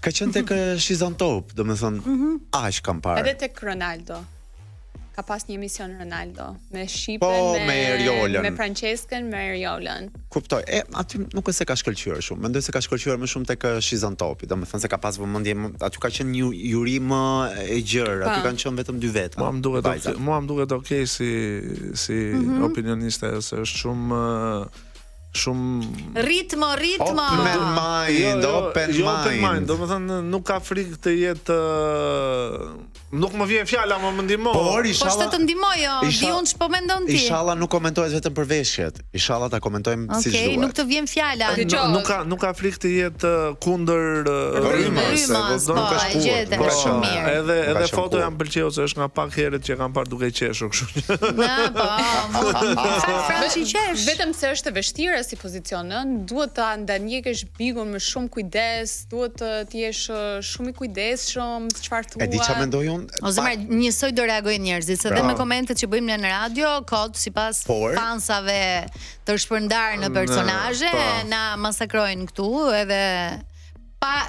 Ka qenë tek Shizantop, domethënë, aq kam parë. Edhe tek Ronaldo. Ka pas një emision Ronaldo me Shqipen, Po, me Eriolën. me Franceskën, me Eriolën. Kuptoj. Aty nuk është se ka shkëlqyer shumë. Mendoj se ka shkëlqyer më shumë tek Shizantopi. Domethënë se ka pas vëmendje, aty ka qenë një juri më e gjerë. Aty kanë qenë vetëm 2 veta. Mua më duket okay si opinioniste, se është shumë ritmo. Open mind. Domethënë nuk ka frikë të jetë nuk më vjen fjala, më ndihmo. Por Po shtë të ndihmoj, di unë ç'po mendon ti. Inshallah nuk komentohet vetëm për veshjet. Inshallah ta komentojmë siç duhet. Okej, nuk të vjen fjala. Nuk ka frikë të jetë kundër rrymës, nuk është kurrë. Shumë mirë. Edhe foto janë pëlqeu se është nga pak herët që kam parë duke qeshur, kështu që. Vetëm se është e vështirë si pozicion, duhet ta ndaniqësh bigun me shumë kujdes, duhet të jesh shumë i kujdesshëm, çfarë thua. E di çfarë mendoj unë? O zemra, njësoj do reagojnë njerëzit, se dhe me komentet që bëjmë në radio, kod sipas fansave të shpërndar në personazhe, na masakrojnë këtu edhe pa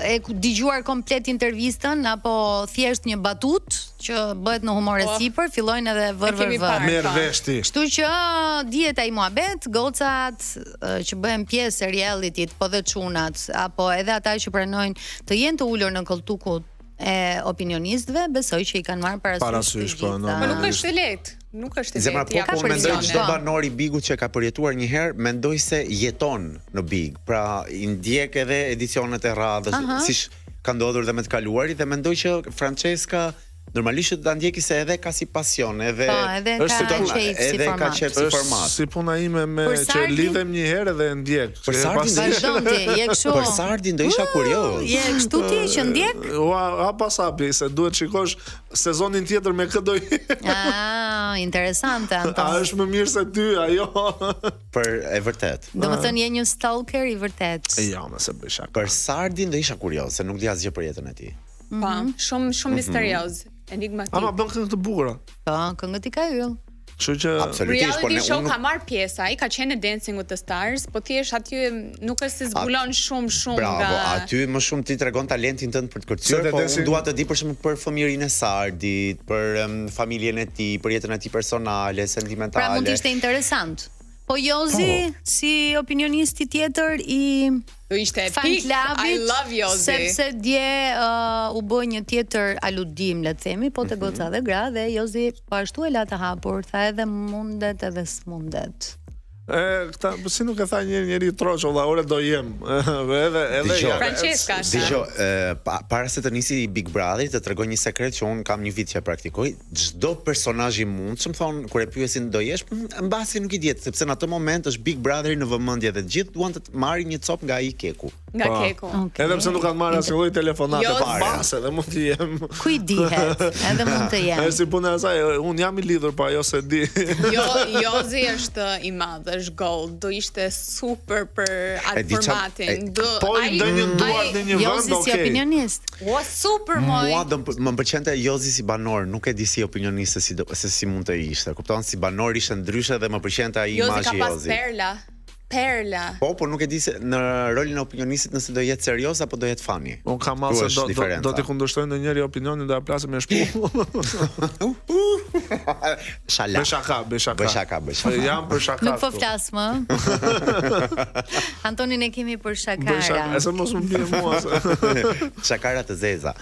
e dëgjuar komplet intervistën apo thjesht një batut që bëhet në humor e sipër, fillojnë edhe vër. Merr veshti. Kështu që dihet ai muhabet, gocat që bëhen pjesë e reality-t, po dhe çunat, apo edhe ata që pranojnë të jenë të ulur në kolltukut e opinionistëve, besoj që i kanë marrë parasysh po. Po nuk është e lehtë. Nuk është e lehtë. Zemra, po mendoj çdo banor i Bigut që ka përjetuar një herë, mendoj se jeton në Big. Pra i ndjek edhe edicionet e radhës, siç ka ndodhur dhe me të kaluarit, dhe mendoj që Franceska normalisht ta ndjeki se edhe ka si pasion, edhe ka qejf si format. Si puna ime me që lidhem një herë dhe ndjek. Për Sardin do isha kurioz. Je kështu ti që ndjek? Ua, pasapi se duhet shikosh sezonin tjetër me këtë do. Interesante Anton. A është më mirë se ty ajo? Për e vërtet. Domethënë je një stalker i vërtet. Jo, më se bëj shaka. Për Sardin do isha kurioz, se nuk di asgjë për jetën e tij. Po, shumë misterioz. Enigmatik. Ama bën këngë të bukura. Po, këngët i ka yll. Kështu që reality show ka marr pjesë, ai ka qenë Dancing with the Stars, po thjesht aty nuk është se zbulon shumë nga. Bravo, aty më shumë ti tregon talentin tënd për të kërcyer, po unë dua të di për shembull për fëmijërinë e Sardit, për familjen e tij, për jetën e tij personale, sentimentale. Pra mund të ishte interesant. Po Jozi, si opinionisti tjetër i do ishte epik. I love Jozi. Sepse dje u bë një tjetër aludim, le të themi, po te goca dhe gra, dhe Jozi po ashtu e la të hapur, tha edhe mundet edhe s'mundet. Këta, si nuk e tha njëri troqolla, ore do jem. Edhe Francesca. Dgjoj, para se të nisi Big Brother, të tregoj një sekret që un kam një vit që e praktikoj. Çdo personazh i mundshëm thon kur e pyesin do jesh, mbasi nuk i diet, sepse në atë moment është Big Brother në vëmendje dhe të gjithë duan të marrin një cop nga ai keku. Nga keku. Edhe pse nuk kanë marrë asnjë lloj telefonate pas, edhe mund të jem. Ku i dihet? Edhe mund të jem. Është si puna e saj, un jam i lidhur, po ajo se di. Jozi është i madh, është gold, do ishte super për atë formatin. Po i ndaj një duar në një vend, Jozi si opinionist. Ua super moj. Mua më pëlqente Jozi si banor, nuk e di si opinionist se si mund të ishte. Kupton, si banor ishte ndryshe dhe më pëlqente ai imazhi i Jozi. Jozi ka pas perla. Po nuk e di se në rolin e opinionistit nëse do jetë serioz apo do jetë funny. Unë kam masë do t'i kundërshtojnë në njëri opinionin dhe a plasë me shpu. Shala. Beshaka. Jam për shaka. Nuk po flas më. Antonin e kemi për shakara. E se mos më bie mua. Shakara të zeza.